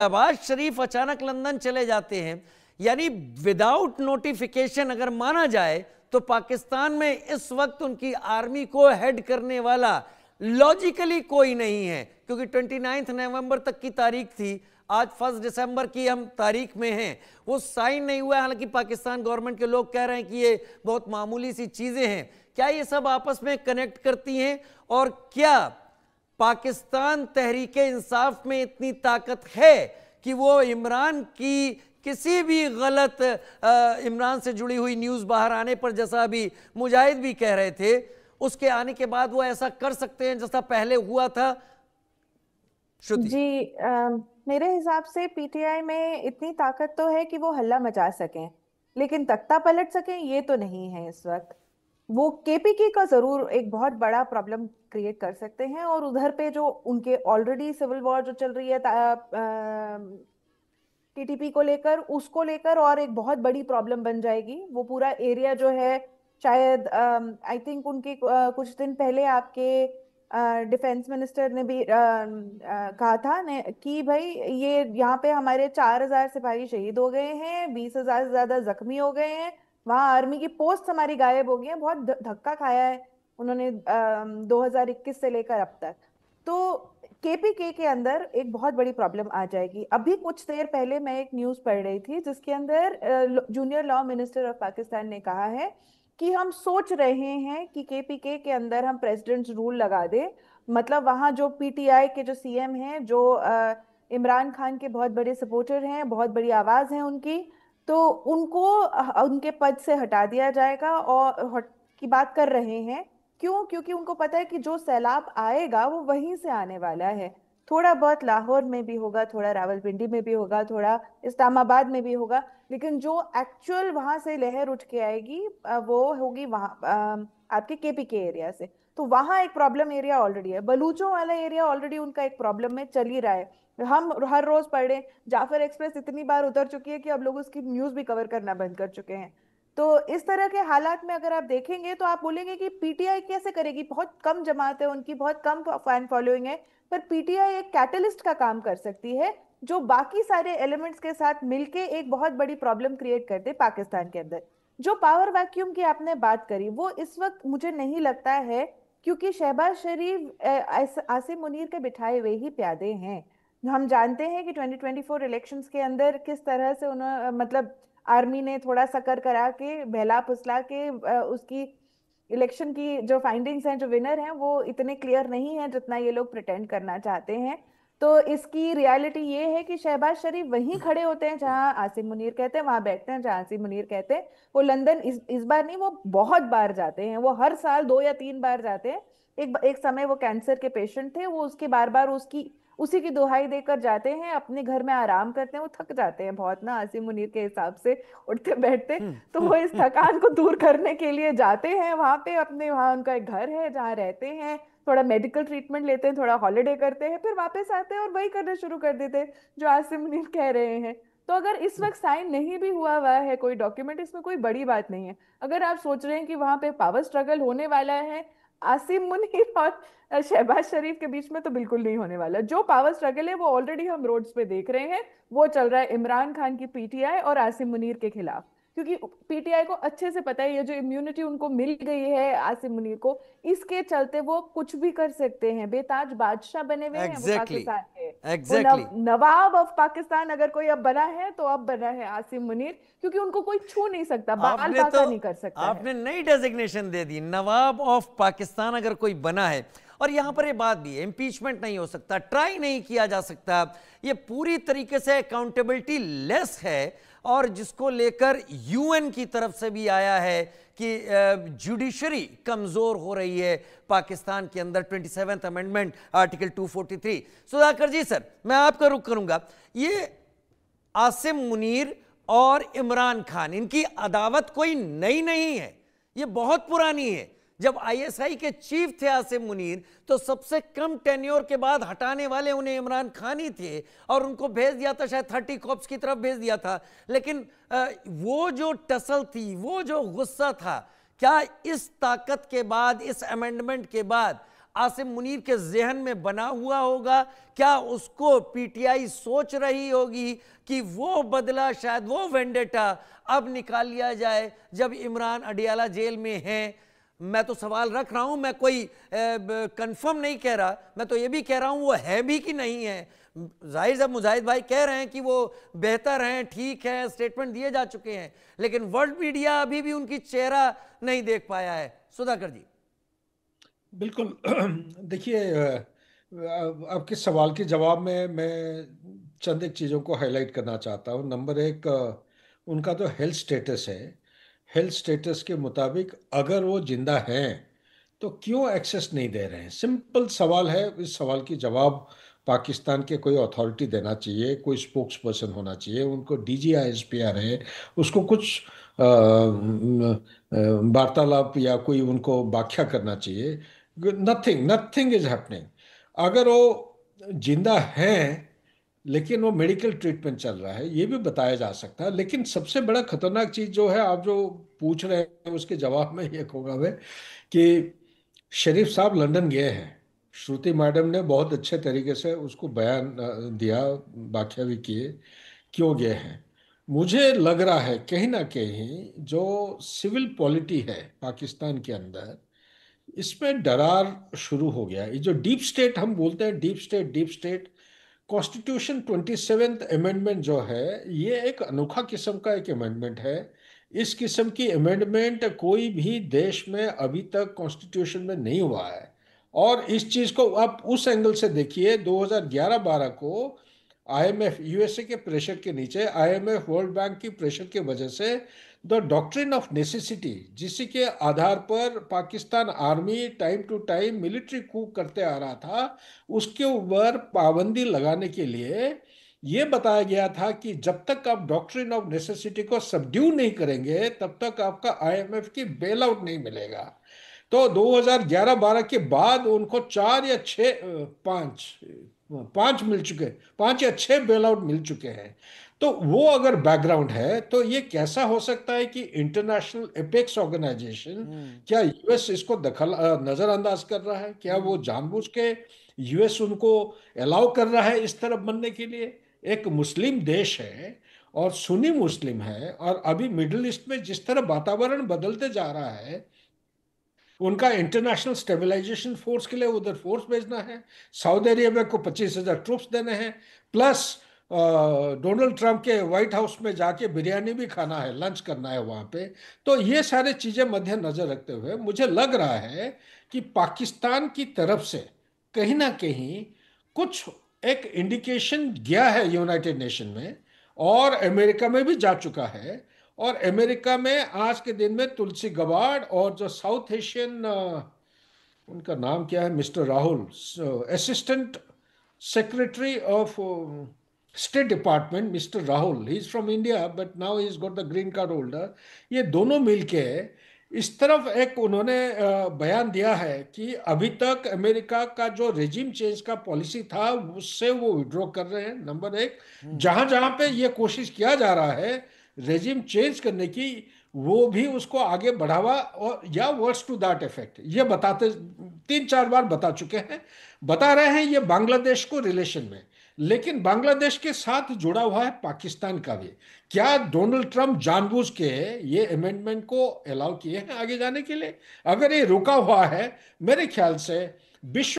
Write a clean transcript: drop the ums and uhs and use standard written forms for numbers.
शहबाज शरीफ अचानक लंदन चले जाते हैं, यानी विदाउट नोटिफिकेशन अगर माना जाए तो पाकिस्तान में इस वक्त उनकी आर्मी को हेड करने वाला लॉजिकली कोई नहीं है, क्योंकि 29 नवंबर तक की तारीख थी, आज 1 दिसंबर की हम तारीख में हैं, वो साइन नहीं हुआ है। हालांकि पाकिस्तान गवर्नमेंट के लोग कह रहे हैं कि ये बहुत मामूली सी चीजें हैं। क्या ये सब आपस में कनेक्ट करती हैं, और क्या पाकिस्तान तहरीके इंसाफ में इतनी ताकत है कि वो इमरान की किसी भी गलत इमरान से जुड़ी हुई न्यूज़ बाहर आने पर, जैसा अभी मुजाहिद भी कह रहे थे, उसके आने के बाद वो ऐसा कर सकते हैं जैसा पहले हुआ था? श्रुति जी, मेरे हिसाब से पीटीआई में इतनी ताकत तो है कि वो हल्ला मचा सकें, लेकिन तख्ता पलट सकें ये तो नहीं है इस वक्त। वो केपीके का जरूर एक बहुत बड़ा प्रॉब्लम क्रिएट कर सकते हैं, और उधर पे जो उनके ऑलरेडी सिविल वॉर जो चल रही है टीटीपी को लेकर, उसको लेकर और एक बहुत बड़ी प्रॉब्लम बन जाएगी। वो पूरा एरिया जो है, शायद आई थिंक उनके कुछ दिन पहले आपके डिफेंस मिनिस्टर ने भी कहा था कि भाई ये यहाँ पे हमारे 4,000 सिपाही शहीद हो गए हैं, 20,000 से ज्यादा जख्मी हो गए हैं, वहां आर्मी की पोस्ट हमारी गायब हो गई है। बहुत धक्का खाया है उन्होंने 2021 से लेकर अब तक। तो केपीके के अंदर एक बहुत बड़ी प्रॉब्लम आ जाएगी। अभी कुछ देर पहले मैं एक न्यूज़ पढ़ रही थी जिसके अंदर junior law minister of Pakistan ने कहा है कि हम सोच रहे हैं कि केपीके के अंदर हम प्रेसिडेंट्स रूल लगा दे। मतलब वहाँ जो पीटीआई के जो सीएम हैं, जो इमरान खान के बहुत बड़े सपोर्टर हैं, बहुत बड़ी आवाज है उनकी, तो उनको उनके पद से हटा दिया जाएगा। और की बात कर रहे हैं क्यों? क्योंकि उनको पता है कि जो सैलाब आएगा वो वहीं से आने वाला है। थोड़ा बहुत लाहौर में भी होगा, थोड़ा रावलपिंडी में भी होगा, थोड़ा इस्लामाबाद में भी होगा, लेकिन जो एक्चुअल वहां से लहर उठ के आएगी वो होगी वहां आपके केपीके एरिया से। तो वहां एक प्रॉब्लम एरिया ऑलरेडी है। बलूचों वाला एरिया ऑलरेडी उनका एक प्रॉब्लम में चल ही रहा है। हम हर रोज पढ़ रहे हैं, जाफर एक्सप्रेस इतनी बार उतर चुकी है कि अब लोग उसकी न्यूज भी कवर करना बंद कर चुके हैं। तो इस तरह के हालात में अगर आप देखेंगे तो आप बोलेंगे कि पीटीआई कैसे करेगी, बहुत कम जमात है उनकी, बहुत कम फैन फॉलोइंग है, पर पीटीआई एक कैटलिस्ट का काम कर सकती है जो बाकी सारे एलिमेंट्स के साथ मिलके एक बहुत बड़ी प्रॉब्लम क्रिएट कर दे पाकिस्तान के अंदर। जो पावर वैक्यूम की आपने बात करी वो इस वक्त मुझे नहीं लगता है, क्योंकि शहबाज शरीफ आसिम मुनीर के बिठाए हुए ही प्यादे हैं। हम जानते हैं कि 2024 इलेक्शंस के अंदर किस तरह से उन्होंने मतलब आर्मी ने थोड़ा सकर करा के बहला फुसला के उसकी इलेक्शन की जो फाइंडिंग्स हैं, जो विनर हैं, वो इतने क्लियर नहीं है जितना ये लोग प्रिटेंड करना चाहते हैं। तो इसकी रियलिटी ये है कि शहबाज शरीफ वहीं खड़े होते हैं जहां आसिम मुनीर कहते हैं, वहां बैठते हैं जहां आसिम मुनीर कहते हैं। वो लंदन इस बार नहीं, वो बहुत बार जाते हैं, वो हर साल 2 या 3 बार जाते हैं। एक समय वो कैंसर के पेशेंट थे, वो उसके बार बार उसी की दुहाई देकर जाते हैं, अपने घर में आराम करते हैं। वो थक जाते हैं बहुत ना आसिम मुनीर के हिसाब से उठते बैठते, तो वो इस थकान को दूर करने के लिए जाते हैं वहां पे। अपने वहां उनका एक घर है जहाँ रहते हैं, थोड़ा मेडिकल ट्रीटमेंट लेते हैं, थोड़ा हॉलिडे करते हैं, फिर वापस आते हैं और वही करना शुरू कर देते हैं जो आसिम मुनीर कह रहे हैं। तो अगर इस वक्त साइन नहीं भी हुआ है कोई डॉक्यूमेंट, इसमें कोई बड़ी बात नहीं है। अगर आप सोच रहे हैं कि वहां पे पावर स्ट्रगल होने वाला है आसिम मुनीर और शहबाज शरीफ के बीच में, तो बिल्कुल नहीं होने वाला। जो पावर स्ट्रगल है वो ऑलरेडी हम रोड्स पे देख रहे हैं, वो चल रहा है इमरान खान की पीटीआई और आसिम मुनीर के खिलाफ। क्योंकि पीटीआई को अच्छे से पता है ये जो इम्यूनिटी उनको मिल गई है आसिम मुनीर को, इसके चलते वो कुछ भी कर सकते हैं। बेताज बादशाह बने हुए हैं वो पाकिस्तान के। वो नवाब ऑफ पाकिस्तान अगर कोई अब बना है तो अब बना है आसिम मुनीर, क्योंकि उनको कोई छू नहीं सकता, बाल बाका नहीं कर सकता। आपने नई designation they the, Nawab of Pakistan अगर कोई बना है। और यहां पर ये बात भी है, इम्पीचमेंट नहीं हो सकता, ट्राई नहीं किया जा सकता, ये पूरी तरीके से अकाउंटेबिलिटी लेस है। और जिसको लेकर यूएन की तरफ से भी आया है कि जुडिशरी कमजोर हो रही है पाकिस्तान के अंदर, 27th अमेंडमेंट आर्टिकल 243। सुधाकर जी सर, मैं आपका रुख करूंगा। ये आसिम मुनीर और इमरान खान, इनकी अदावत कोई नई नहीं है, ये बहुत पुरानी है। जब आईएसआई के चीफ थे आसिम मुनीर, तो सबसे कम टेन्योर के बाद हटाने वाले उन्हें इमरान खान ही थे, और उनको भेज दिया था शायद 30 कॉप्स की तरफ भेज दिया था। लेकिन वो जो टसल थी, वो जो गुस्सा था, क्या इस ताकत के बाद, इस अमेंडमेंट के बाद आसिम मुनीर के जहन में बना हुआ होगा? क्या उसको पीटीआई सोच रही होगी कि वो बदला, शायद वो वेंडेटा अब निकाल लिया जाए जब इमरान अडियाला जेल में हैं? मैं तो सवाल रख रहा हूं, मैं कोई कंफर्म नहीं कह रहा, मैं तो ये भी कह रहा हूं वो है भी कि नहीं है। जाहिर साहब मुजाहिद भाई कह रहे हैं कि वो बेहतर हैं, ठीक है, स्टेटमेंट दिए जा चुके हैं, लेकिन वर्ल्ड मीडिया अभी भी उनकी चेहरा नहीं देख पाया है। सुधाकर जी। बिल्कुल। देखिए, आपके सवाल के जवाब में मैं चंद एक चीज़ों को हाईलाइट करना चाहता हूँ। नंबर एक, उनका जो हेल्थ स्टेटस है, हेल्थ स्टेटस के मुताबिक अगर वो जिंदा हैं तो क्यों एक्सेस नहीं दे रहे हैं? सिंपल सवाल है। इस सवाल की जवाब पाकिस्तान के कोई अथॉरिटी देना चाहिए, कोई स्पोक्स पर्सन होना चाहिए, उनको DGISPR है, उसको कुछ वार्तालाप या कोई उनको व्याख्या करना चाहिए। Nothing nothing is happening. अगर वो जिंदा हैं लेकिन वो मेडिकल ट्रीटमेंट चल रहा है, ये भी बताया जा सकता है। लेकिन सबसे बड़ा खतरनाक चीज जो है, आप जो पूछ रहे हैं उसके जवाब में ये कहूँगा मैं कि शरीफ साहब लंदन गए हैं। श्रुति मैडम ने बहुत अच्छे तरीके से उसको बयान दिया, व्याख्या भी किए क्यों गए हैं। मुझे लग रहा है कहीं ना कहीं जो सिविल पॉलिटी है पाकिस्तान के अंदर, इसमें दरार शुरू हो गया। ये जो डीप स्टेट हम बोलते हैं, deep state deep state, constitution 27th amendment जो है, ये एक अनोखा किस्म का एक अमेंडमेंट है। इस किस्म की अमेंडमेंट कोई भी देश में अभी तक कॉन्स्टिट्यूशन में नहीं हुआ है। और इस चीज को आप उस एंगल से देखिए, 2011-12 को IMF, यूएसए के प्रेशर के नीचे, IMF वर्ल्ड बैंक की प्रेशर की वजह से द डॉक्ट्रिन ऑफ नेसेसिटी, जिसके के आधार पर Pakistan army time to time military coup करते आ रहा था, उसके ऊपर पाबंदी लगाने के लिए ये बताया गया था कि जब तक आप डॉक्ट्रिन ऑफ नेसेसिटी को सबड्यू नहीं करेंगे तब तक आपका IMF की बेल आउट नहीं मिलेगा। तो 2011-12 के बाद उनको 4 या 6, 5 मिल चुके, 5 या 6 बेल आउट मिल चुके हैं। तो वो अगर बैकग्राउंड है तो ये कैसा हो सकता है कि इंटरनेशनल एपेक्स ऑर्गेनाइजेशन, क्या यूएस इसको दखल नजरअंदाज कर रहा है? क्या वो जानबूझ के यूएस उनको अलाउ कर रहा है इस तरफ बनने के लिए? एक मुस्लिम देश है और सुन्नी मुस्लिम है, और अभी मिडिल ईस्ट में जिस तरह वातावरण बदलते जा रहा है, उनका इंटरनेशनल स्टेबलाइजेशन फोर्स के लिए उधर फोर्स भेजना है, सऊदी अरेबिया को 25,000 ट्रूप्स देने हैं, प्लस डोनाल्ड ट्रंप के व्हाइट हाउस में जाके बिरयानी भी खाना है, लंच करना है वहाँ पे। तो ये सारे चीज़ें मद्देनजर रखते हुए मुझे लग रहा है कि पाकिस्तान की तरफ से कहीं ना कहीं कुछ एक इंडिकेशन गया है यूनाइटेड नेशन में, और अमेरिका में भी जा चुका है। और अमेरिका में आज के दिन में तुलसी गबार्ड और जो साउथ एशियन, उनका नाम क्या है, mister Rahul, assistant secretary of state department, mister Rahul, he is from India but now he is got the green card holder. ये दोनों मिलके इस तरफ एक उन्होंने बयान दिया है कि अभी तक अमेरिका का जो रेजिम चेंज का पॉलिसी था उससे वो विड्रॉ कर रहे हैं। नंबर एक, जहां जहां पे ये कोशिश किया जा रहा है रेजिम चेंज करने की, वो भी उसको आगे बढ़ावा, और या वर्ड्स टू दैट इफेक्ट ये बताते 3-4 बार बता चुके हैं, बता रहे हैं ये बांग्लादेश को रिलेशन में। लेकिन बांग्लादेश के साथ जुड़ा हुआ है पाकिस्तान का भी। क्या डोनाल्ड ट्रंप जानबूझ के ये अमेंडमेंट को अलाउ किए हैं आगे जाने के लिए? अगर ये रुका हुआ है, मेरे ख्याल से विश्व